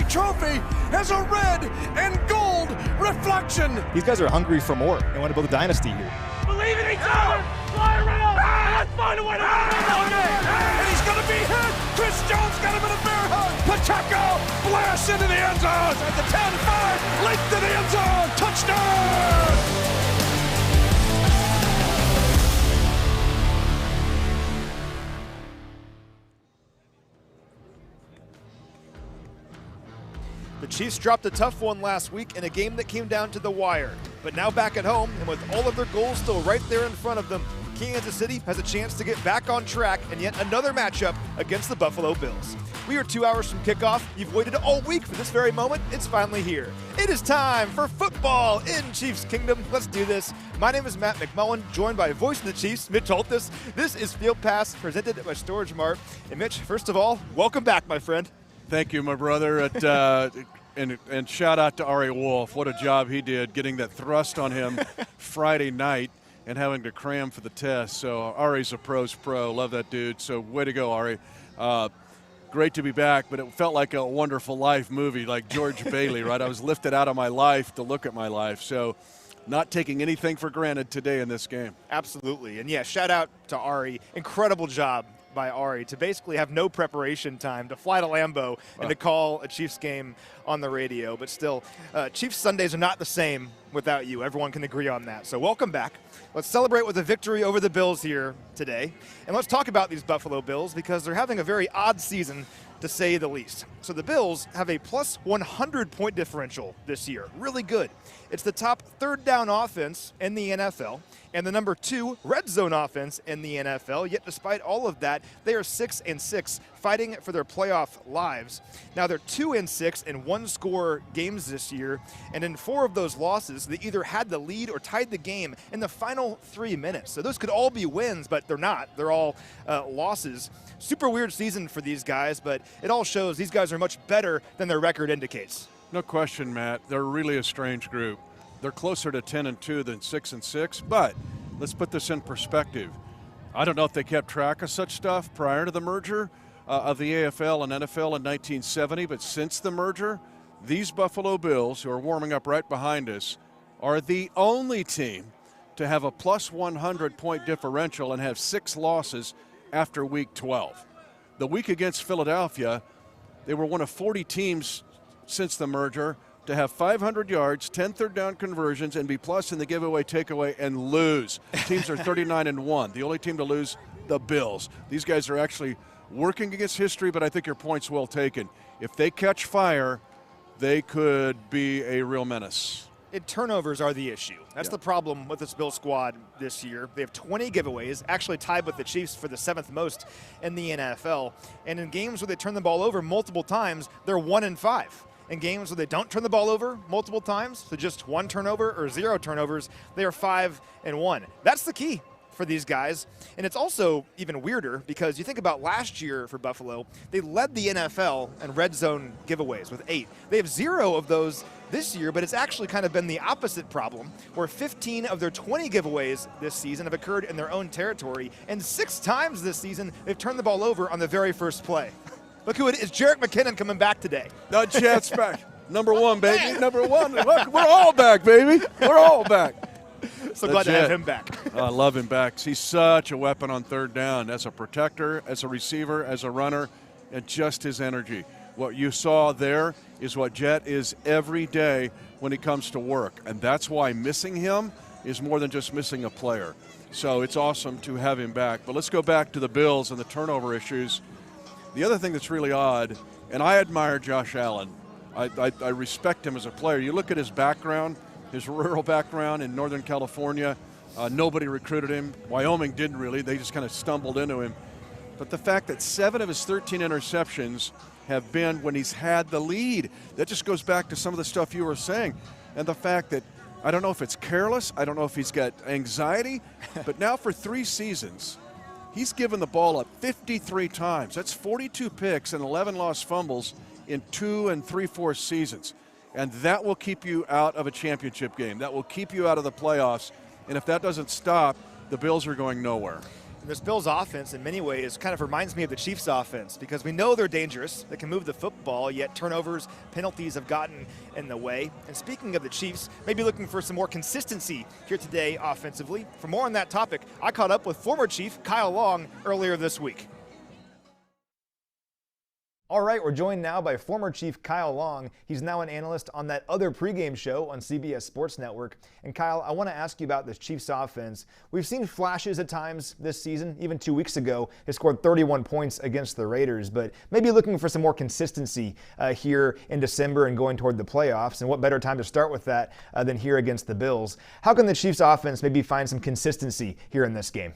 every trophy has a red and gold reflection. These guys are hungry for more. They want to build a dynasty here. Believe in each other. Fly around. Let's find a way to win. And he's going to be hit. Chris Jones got him in a bear hug. Pacheco blasts into the end zone at the 10-5. Length to the end zone. Touchdown. The Chiefs dropped a tough one last week in a game that came down to the wire. But now back at home, and with all of their goals still right there in front of them, Kansas City has a chance to get back on track in yet another matchup against the Buffalo Bills. We are 2 hours from kickoff. You've waited all week for this very moment. It's finally here. It is time for football in Chiefs Kingdom. Let's do this. My name is Matt McMullen, joined by voice of the Chiefs, Mitch Holthus. This is Field Pass, presented by StorageMart. And Mitch, first of all, welcome back, my friend. Thank you, my brother. And shout out to Ari Wolf. What a job he did getting that thrust on him Friday night and having to cram for the test. So Ari's a pro's pro. Love that dude. So way to go, Ari. Great to be back, but it felt like a Wonderful Life movie, like George Bailey, right? I was lifted out of my life to look at my life. So not taking anything for granted today in this game. Absolutely. And yeah, shout out to Ari. Incredible job by Ari to basically have no preparation time to fly to Lambeau and to call a Chiefs game on the radio. But still, Chiefs Sundays are not the same without you. Everyone can agree on that. So welcome back. Let's celebrate with a victory over the Bills here today. And let's talk about these Buffalo Bills because they're having a very odd season, to say the least. So the Bills have a plus 100 point differential this year. Really good. It's the top third down offense in the NFL and the number 2 red zone offense in the NFL. Yet despite all of that, they are 6-6, fighting for their playoff lives. Now they're 2-6 in one-score games this year, and in 4 of those losses, they either had the lead or tied the game in the final 3 minutes. So those could all be wins, but they're not. They're all losses. Super weird season for these guys, but it all shows these guys are much better than their record indicates. No question, Matt. They're really a strange group. They're closer to 10-2 than 6-6, but let's put this in perspective. I don't know if they kept track of such stuff prior to the merger of the AFL and NFL in 1970, but since the merger, these Buffalo Bills, who are warming up right behind us, are the only team to have a plus 100 point differential and have 6 losses after week 12. The week against Philadelphia, they were one of 40 teams since the merger to have 500 yards, 10 third down conversions, and be plus in the giveaway, takeaway, and lose. Teams are 39-1. The only team to lose, the Bills. These guys are actually working against history, but I think your point's well taken. If they catch fire, they could be a real menace. Turnovers are the issue. That's the problem with this Bills squad this year. They have 20 giveaways, actually tied with the Chiefs for the 7th most in the NFL. And in games where they turn the ball over multiple times, they're 1-5. In games where they don't turn the ball over multiple times, so just 1 turnover or 0 turnovers, they are 5-1. That's the key for these guys. And it's also even weirder because you think about last year for Buffalo, they led the NFL in red zone giveaways with 8. They have 0 of those this year, but it's actually kind of been the opposite problem, where 15 of their 20 giveaways this season have occurred in their own territory, and 6 times this season they've turned the ball over on the very first play. Look who it is. Jarek McKinnon coming back today. No, Chet's back. Number 1, baby. Number 1. Look, we're all back, baby. We're all back. So glad to have him back. I love him back. He's such a weapon on third down as a protector, as a receiver, as a runner, and just his energy. What you saw there is what Jet is every day when he comes to work, and that's why missing him is more than just missing a player. So it's awesome to have him back. But let's go back to the Bills and the turnover issues. The other thing that's really odd, and I admire Josh Allen. I respect him as a player. You look at his background, his rural background in Northern California. Nobody recruited him. Wyoming didn't really. They just kind of stumbled into him. But the fact that 7 of his 13 interceptions have been when he's had the lead, that just goes back to some of the stuff you were saying. And the fact that, I don't know if it's careless, I don't know if he's got anxiety, but now for 3 seasons, he's given the ball up 53 times. That's 42 picks and 11 lost fumbles in 2 3/4 seasons. And that will keep you out of a championship game. That will keep you out of the playoffs. And if that doesn't stop, the Bills are going nowhere. This Bills offense in many ways kind of reminds me of the Chiefs offense because we know they're dangerous. They can move the football, yet turnovers, penalties have gotten in the way. And speaking of the Chiefs, maybe looking for some more consistency here today offensively. For more on that topic, I caught up with former Chief Kyle Long earlier this week. All right, we're joined now by former Chief Kyle Long. He's now an analyst on that other pregame show on CBS Sports Network. And Kyle, I want to ask you about this Chiefs offense. We've seen flashes at times this season. Even 2 weeks ago, they scored 31 points against the Raiders, but maybe looking for some more consistency here in December and going toward the playoffs. And what better time to start with that than here against the Bills? How can the Chiefs offense maybe find some consistency here in this game?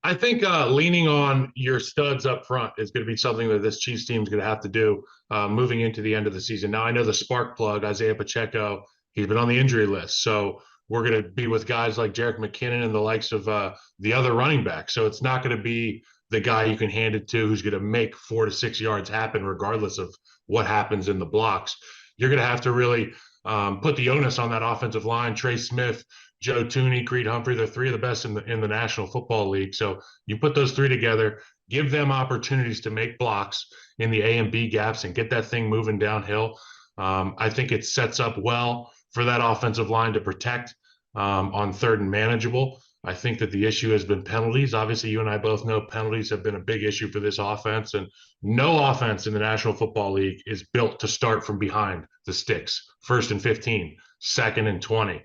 I think leaning on your studs up front is going to be something that this Chiefs team is going to have to do moving into the end of the season. Now, I know the spark plug, Isaiah Pacheco, he's been on the injury list. So we're going to be with guys like Jerick McKinnon and the likes of the other running backs. So it's not going to be the guy you can hand it to who's going to make 4 to 6 yards happen regardless of what happens in the blocks. You're going to have to really put the onus on that offensive line. Trey Smith, Joe Thuney, Creed Humphrey, they're three of the best in the National Football League. So you put those three together, give them opportunities to make blocks in the A and B gaps and get that thing moving downhill. I think it sets up well for that offensive line to protect on third and manageable. I think that the issue has been penalties. Obviously, you and I both know penalties have been a big issue for this offense, and no offense in the National Football League is built to start from behind the sticks, 1st and 15, 2nd and 20.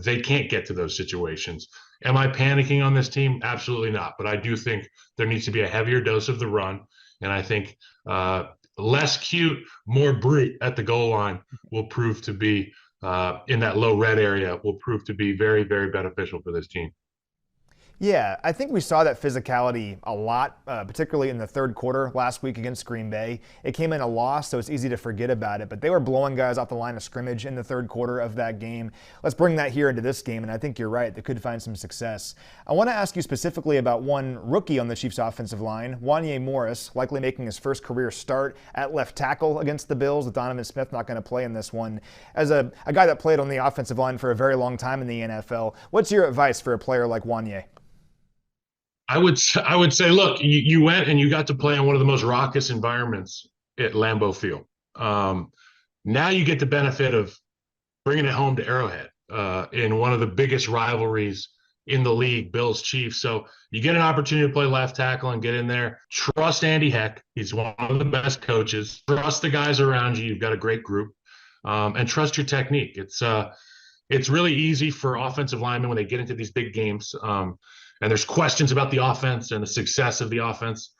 They can't get to those situations. Am I panicking on this team? Absolutely not. But I do think there needs to be a heavier dose of the run, and I think less cute, more brute at the goal line will prove to be in that low red area will prove to be very, very beneficial for this team. Yeah, I think we saw that physicality a lot, particularly in the third quarter last week against Green Bay. It came in a loss, so it's easy to forget about it, but they were blowing guys off the line of scrimmage in the third quarter of that game. Let's bring that here into this game, and I think you're right. They could find some success. I want to ask you specifically about one rookie on the Chiefs offensive line, Wanya Morris, likely making his first career start at left tackle against the Bills, with Donovan Smith not going to play in this one. As a guy that played on the offensive line for a very long time in the NFL, what's your advice for a player like Wanya? I would say, look, you went and you got to play in one of the most raucous environments at Lambeau Field. Now you get the benefit of bringing it home to Arrowhead in one of the biggest rivalries in the league, Bills Chiefs. So you get an opportunity to play left tackle and get in there. Trust Andy Heck. He's one of the best coaches. Trust the guys around you. You've got a great group. And trust your technique. It's really easy for offensive linemen when they get into these big games. And there's questions about the offense and the success of the offense.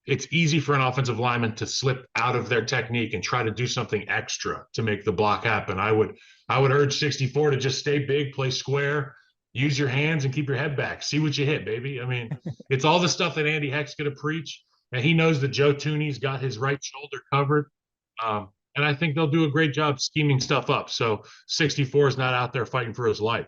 It's easy for an offensive lineman to slip out of their technique and try to do something extra to make the block happen. I would urge 64 to just stay big, play square, use your hands and keep your head back. See what you hit, baby. I mean, it's all the stuff that Andy Heck's going to preach. And he knows that Joe Thuney's got his right shoulder covered. And I think they'll do a great job scheming stuff up. So 64 is not out there fighting for his life.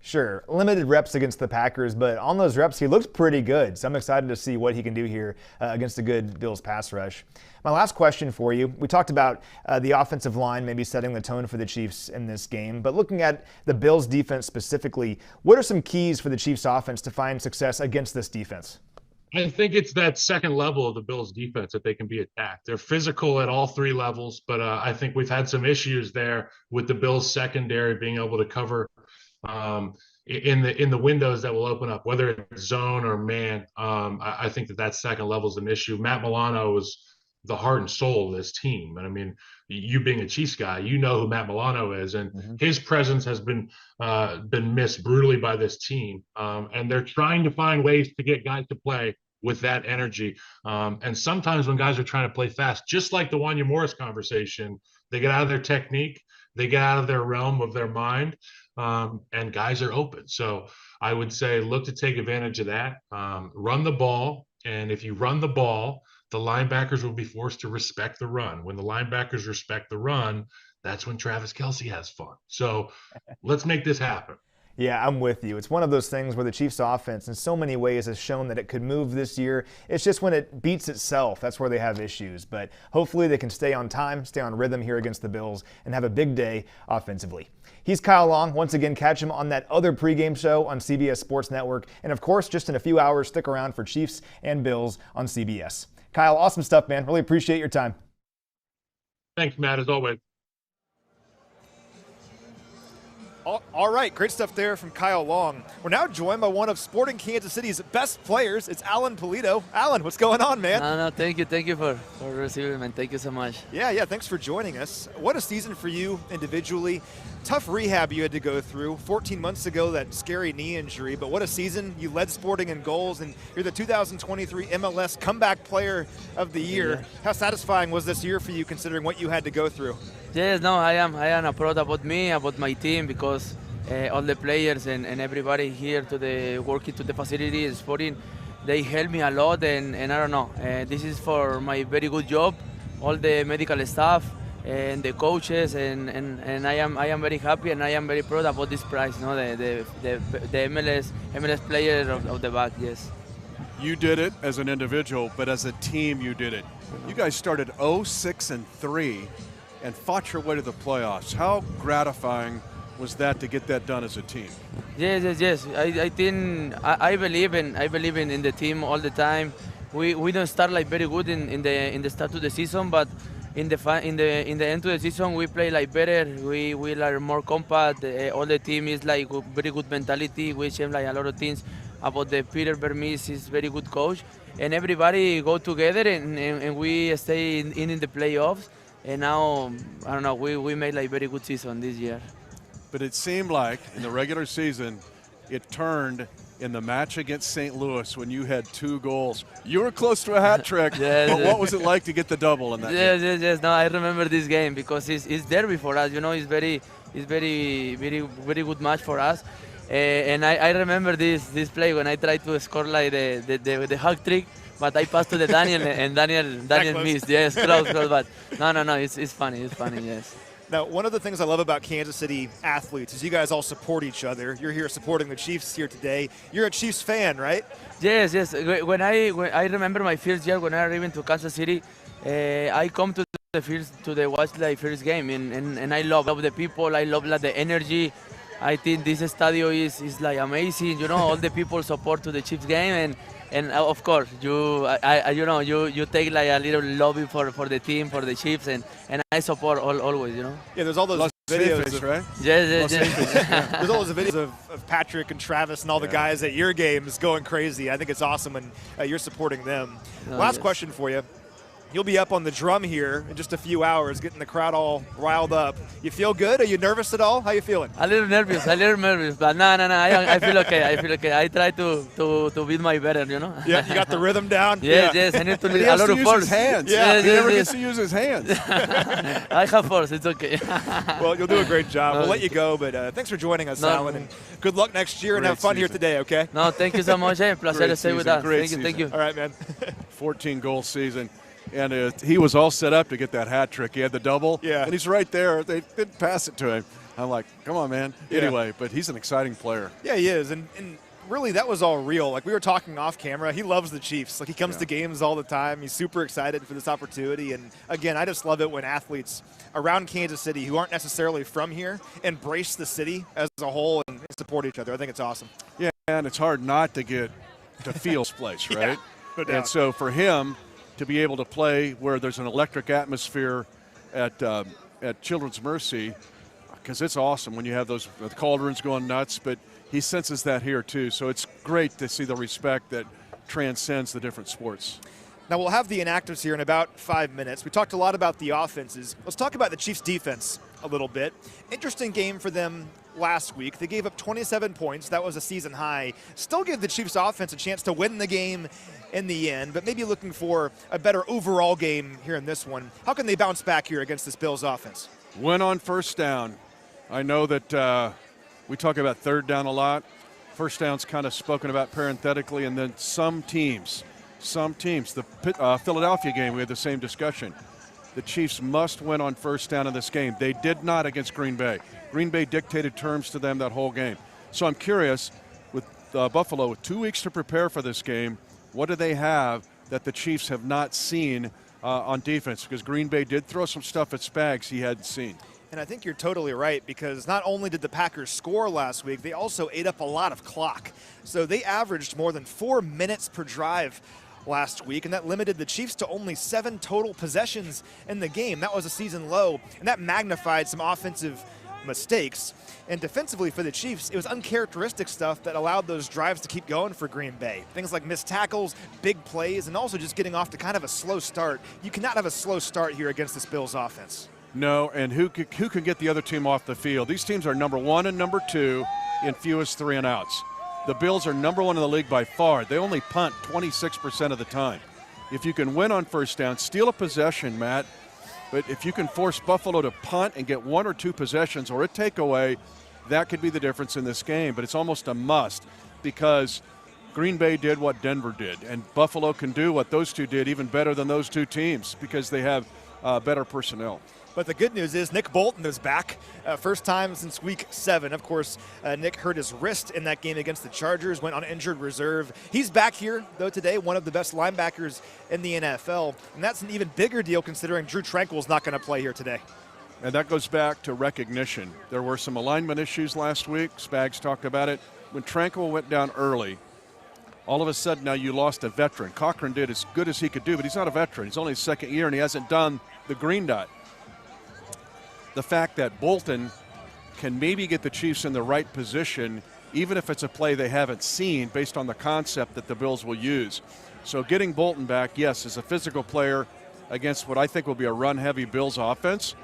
Sure, limited reps against the Packers, but on those reps, he looks pretty good. So I'm excited to see what he can do here against a good Bills pass rush. My last question for you, we talked about the offensive line maybe setting the tone for the Chiefs in this game, but looking at the Bills defense specifically, what are some keys for the Chiefs offense to find success against this defense? I think it's that second level of the Bills defense that they can be attacked. They're physical at all three levels, but I think we've had some issues there with the Bills secondary being able to cover in the windows that will open up, whether it's zone or man. I think that second level is an issue. Matt Milano is the heart and soul of this team. And I mean, you being a Chiefs guy, you know who Matt Milano is, and his presence has been missed brutally by this team. And they're trying to find ways to get guys to play with that energy. And sometimes when guys are trying to play fast, just like the Wanya Morris conversation, they get out of their technique, they get out of their realm of their mind, and guys are open. So I would say look to take advantage of that. Run the ball, and if you run the ball, the linebackers will be forced to respect the run. When the linebackers respect the run, that's when Travis Kelce has fun. So let's make this happen. Yeah, I'm with you. It's one of those things where the Chiefs offense in so many ways has shown that it could move this year. It's just when it beats itself, that's where they have issues. But hopefully they can stay on time, stay on rhythm here against the Bills, and have a big day offensively. He's Kyle Long. Once again, catch him on that other pregame show on CBS Sports Network. And of course, just in a few hours, stick around for Chiefs and Bills on CBS. Kyle, awesome stuff, man. Really appreciate your time. Thanks, Matt, as always. All right, great stuff there from Kyle Long. We're now joined by one of Sporting Kansas City's best players. It's Alan Pulido. Alan, what's going on, man? No, thank you for receiving me, man. Thank you so much. Yeah, thanks for joining us. What a season for you individually. Tough rehab you had to go through. 14 months ago, that scary knee injury, but what a season. You led Sporting in goals, and you're the 2023 MLS Comeback Player of the Year. Yeah. How satisfying was this year for you, considering what you had to go through? Yes, no, I am proud about me, about my team, because all the players and everybody here working to the facility is Sporting, they help me a lot, and I don't know, this is for my very good job, all the medical staff and the coaches, and I am very happy, and I am very proud about this prize, no, the MLS player of the back, yes. You did it as an individual, but as a team you did it. You guys started 0-6-3 and fought your way to the playoffs. How gratifying was that to get that done as a team? Yes. I think I believe in the team all the time. We don't start like very good in the start of the season, but in the end of the season we play like better. We are more compact. All the team is like very good mentality. We change like a lot of things about the Peter Vermees is very good coach, and everybody go together and we stay in the playoffs. And now, I don't know, we made like very good season this year. But it seemed like in the regular season, it turned in the match against St. Louis when you had 2 goals. You were close to a hat trick, but what was it like to get the double in that game? Yes. No, I remember this game because it's derby for us. You know, it's very good match for us. And I remember this play when I tried to score like the hat trick. But I passed to the Daniel, and Daniel missed. Yes, close. But no, it's funny, yes. Now, one of the things I love about Kansas City athletes is you guys all support each other. You're here supporting the Chiefs here today. You're a Chiefs fan, right? Yes. When I remember my first year when I arrived to Kansas City, I come to the watch the first game, and I love the people. I love like, the energy. I think this stadium is like amazing. You know, all the people support to the Chiefs game, and of course you take like a little lobby for the team, for the Chiefs, and I support always. You know. Yeah, there's all those videos, right? Yes. There's all those videos of Patrick and Travis and all the guys at your games going crazy. I think it's awesome when you're supporting them. Last question for you. You'll be up on the drum here in just a few hours, getting the crowd all riled up. You feel good? Are you nervous at all? How you feeling? A little nervous, but no. I feel okay. I try to beat my better, you know. Yeah, you got the rhythm down? Yes. I need to a lot of force. His hands. Yeah. He never gets to use his hands. I have force. It's okay. Well, you'll do a great job. We'll let you go, but thanks for joining us, Alan, and good luck next year and have fun here today, okay? No, thank you so much. Pleasure to stay with us. Thank you. All right, man. 14-goal season. And he was all set up to get that hat trick. He had the double, and he's right there. They didn't pass it to him. I'm like, come on, man. Anyway, but he's an exciting player. Yeah, he is. And really, that was all real. Like, we were talking off camera. He loves the Chiefs. Like, he comes to games all the time. He's super excited for this opportunity. And, again, I just love it when athletes around Kansas City who aren't necessarily from here embrace the city as a whole and support each other. I think it's awesome. Yeah, and it's hard not to get to Fields Place, right? No doubt. And so for him to be able to play where there's an electric atmosphere at Children's Mercy, because it's awesome when you have those the cauldrons going nuts, but he senses that here too. So it's great to see the respect that transcends the different sports. Now, we'll have the inactives here in about 5 minutes. We talked a lot about the offenses. Let's talk about the Chiefs' defense a little bit. Interesting game for them last week. They gave up 27 points. That was a season high. Still give the Chiefs' offense a chance to win the game in the end, but maybe looking for a better overall game here in this one. How can they bounce back here against this Bills offense? Win on first down. I know that we talk about third down a lot. First down's kind of spoken about parenthetically, and then some teams, the Philadelphia game, we had the same discussion. The Chiefs must win on first down in this game. They did not against Green Bay. Green Bay dictated terms to them that whole game. So I'm curious, with Buffalo with 2 weeks to prepare for this game, what do they have that the Chiefs have not seen on defense? Because Green Bay did throw some stuff at Spags he hadn't seen. And I think you're totally right, because not only did the Packers score last week, they also ate up a lot of clock. So they averaged more than 4 minutes per drive last week, and that limited the Chiefs to only 7 total possessions in the game. That was a season low, and that magnified some offensive mistakes. And defensively for the Chiefs, it was uncharacteristic stuff that allowed those drives to keep going for Green Bay. Things like missed tackles, big plays, and also just getting off to kind of a slow start. You cannot have a slow start here against this Bills offense. No, and who can get the other team off the field? These teams are number 1 and number 2 in fewest 3 and outs. The Bills are number 1 in the league by far. They only punt 26% of the time. If you can win on first down, steal a possession, Matt, but if you can force Buffalo to punt and get 1 or 2 possessions or a takeaway, that could be the difference in this game. But it's almost a must, because Green Bay did what Denver did, and Buffalo can do what those two did even better than those two teams, because they have better personnel. But the good news is Nick Bolton is back. First time since week 7. Of course, Nick hurt his wrist in that game against the Chargers, went on injured reserve. He's back here, though, today, one of the best linebackers in the NFL. And that's an even bigger deal considering Drew Tranquill's not going to play here today. And that goes back to recognition. There were some alignment issues last week. Spags talked about it. When Tranquill went down early, all of a sudden now you lost a veteran. Cochran did as good as he could do, but he's not a veteran. He's only his second year, and he hasn't done the green dot. The fact that Bolton can maybe get the Chiefs in the right position, even if it's a play they haven't seen, based on the concept that the Bills will use. So getting Bolton back, yes, is a physical player against what I think will be a run-heavy Bills offense.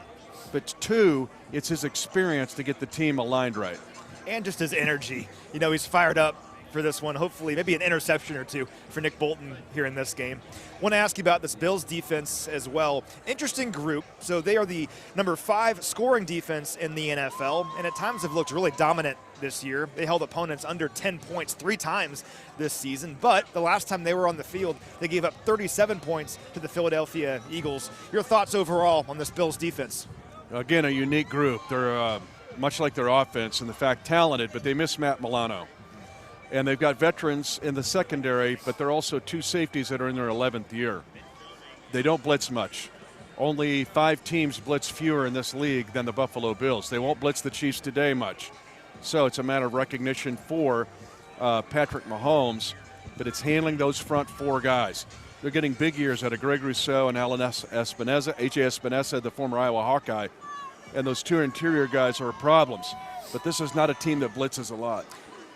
But 2, it's his experience to get the team aligned right. And just his energy. You know, he's fired up for this one. Hopefully, maybe an interception or 2 for Nick Bolton here in this game. Want to ask you about this Bills defense as well. Interesting group. So they are the number 5 scoring defense in the NFL, and at times have looked really dominant this year. They held opponents under 10 points 3 times this season, but the last time they were on the field, they gave up 37 points to the Philadelphia Eagles. Your thoughts overall on this Bills defense? Again, a unique group. They're much like their offense in the fact talented, but they miss Matt Milano. And they've got veterans in the secondary, but they're also 2 safeties that are in their 11th year. They don't blitz much. Only 5 teams blitz fewer in this league than the Buffalo Bills. They won't blitz the Chiefs today much. So it's a matter of recognition for Patrick Mahomes, but it's handling those front 4 guys. They're getting big years out of Greg Rousseau and Alan Espinoza, A.J. Espinoza, the former Iowa Hawkeye. And those 2 interior guys are problems. But this is not a team that blitzes a lot.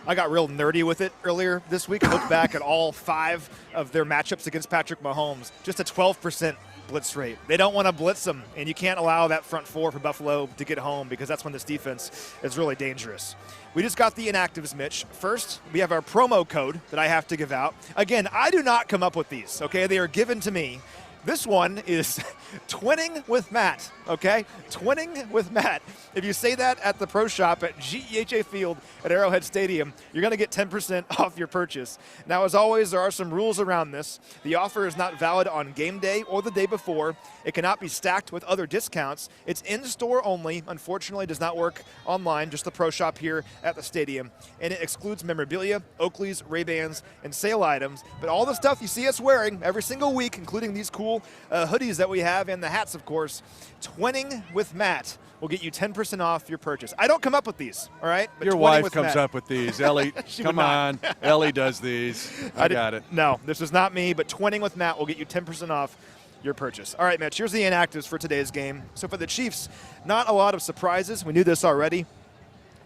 I got real nerdy with it earlier this week. I looked back at all 5 of their matchups against Patrick Mahomes. Just a 12% blitz rate. They don't want to blitz them, and you can't allow that front 4 for Buffalo to get home, because that's when this defense is really dangerous. We just got the inactives, Mitch. First, we have our promo code that I have to give out. Again, I do not come up with these, okay? They are given to me. This one is Twinning with Matt, okay? Twinning with Matt. If you say that at the Pro Shop at GEHA Field at Arrowhead Stadium, you're going to get 10% off your purchase. Now, as always, there are some rules around this. The offer is not valid on game day or the day before. It cannot be stacked with other discounts. It's in-store only. Unfortunately, does not work online, just the Pro Shop here at the stadium. And it excludes memorabilia, Oakleys, Ray-Bans, and sale items. But all the stuff you see us wearing every single week, including these cool hoodies that we have and the hats, of course, Twinning with Matt will get you 10% off your purchase. I don't come up with these, all right? But your wife comes up with these. Ellie, come on. Ellie does these. I got it. No, this is not me, but Twinning with Matt will get you 10% off your purchase. All right, Mitch, here's the inactives for today's game. So for the Chiefs, not a lot of surprises. We knew this already.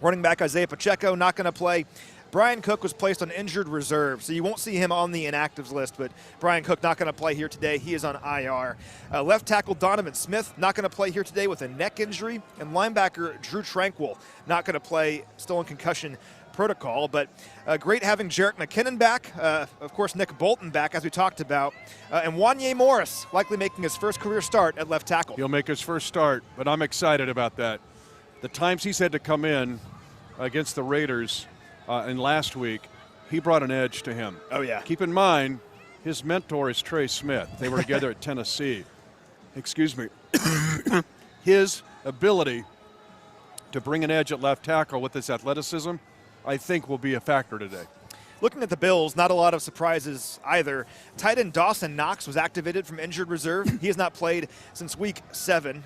Running back Isaiah Pacheco, not going to play. Brian Cook was placed on injured reserve, so you won't see him on the inactives list, but Brian Cook not going to play here today. He is on IR. Left tackle Donovan Smith not going to play here today with a neck injury, and linebacker Drew Tranquill not going to play, still in concussion protocol, but great having Jerick McKinnon back, of course Nick Bolton back, as we talked about, and Wanye Morris likely making his first career start at left tackle. He'll make his first start, but I'm excited about that. The times he's had to come in against the Raiders and last week, he brought an edge to him. Oh, yeah. Keep in mind, his mentor is Trey Smith. They were together at Tennessee. Excuse me. His ability to bring an edge at left tackle with his athleticism I think will be a factor today. Looking at the Bills, not a lot of surprises either. Tight end Dawson Knox was activated from injured reserve. He has not played since week 7.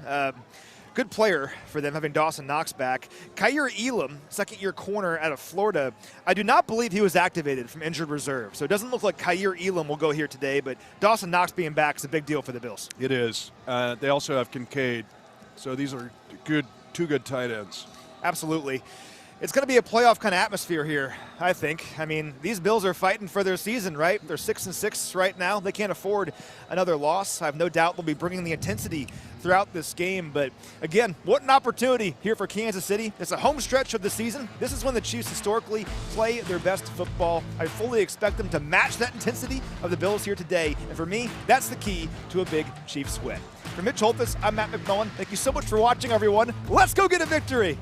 Good player for them, having Dawson Knox back. Kaiir Elam, second-year corner out of Florida. I do not believe he was activated from injured reserve, so it doesn't look like Kaiir Elam will go here today, but Dawson Knox being back is a big deal for the Bills. It is. They also have Kincaid, so these are two good tight ends. Absolutely. It's going to be a playoff kind of atmosphere here, I think. I mean, these Bills are fighting for their season, right? They're 6-6 right now. They can't afford another loss. I have no doubt they'll be bringing the intensity throughout this game. But again, what an opportunity here for Kansas City. It's a home stretch of the season. This is when the Chiefs historically play their best football. I fully expect them to match that intensity of the Bills here today. And for me, that's the key to a big Chiefs win. For Mitch Holthus, I'm Matt McMullen. Thank you so much for watching, everyone. Let's go get a victory.